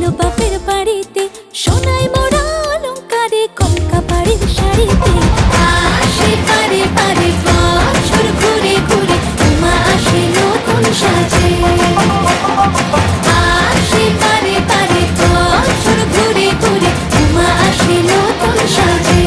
এলো বাপের বাড়িতে, সোনায় মোড়া অলংকারে কলকা বাড়ির শাড়িতে। আসে পারে পারে বছর ঘুরে ঘুরে, উমা আসে নতুন সাজে। আসে পারে পারে বছর ঘুরে ঘুরে, উমা আসে নতুন সাজে।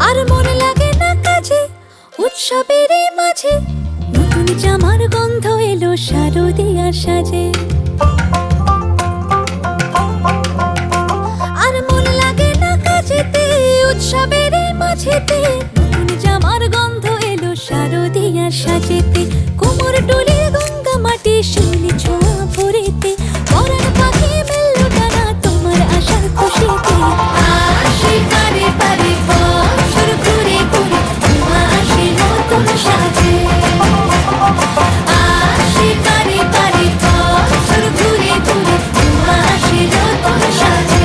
আর মন লাগে না কাজে, উৎসবের মাঝে নতুন জামার গন্ধ এলো শারদিয়ার সাজে। আর মন লাগে না কাজেতে, উৎসবের মাঝেতে নতুন জামার গন্ধ এলো শারদিয়ার সাজেতে। কোমর ডোলে গঙ্গা মাটি, শিউলি ছোঁয়া ভরেতে, পরাণ পাখি মেললো ডানা তোমার আশার খুশিতে। আসে পারে পারে বছর ঘুরে ঘুরে, উমা আসে নতুন সাজে। আসে পারে পারে বছর ঘুরে ঘুরে, উমা আসে নতুন সাজে।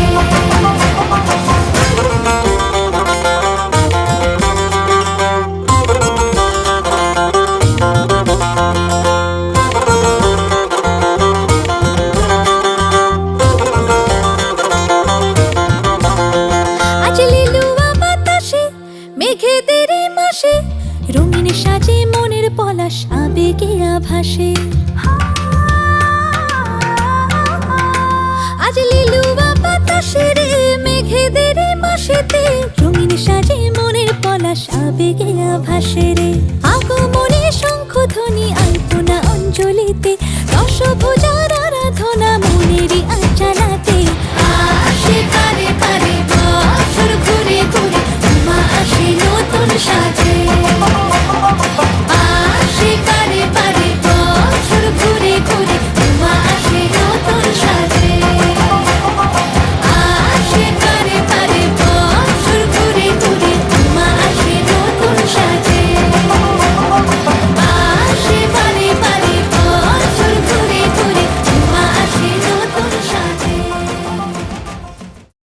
আজ লিলুয়া বাতাসে, মেঘেদের মাসে, রঙিন সাজে মনের পলাশ আবেগে আভাসে। আজ লিলুয়া বাতাসে রে, মেঘেদের মাসেতে, রঙিন সাজে মনের পলাশ আবেগে আভাসে রে।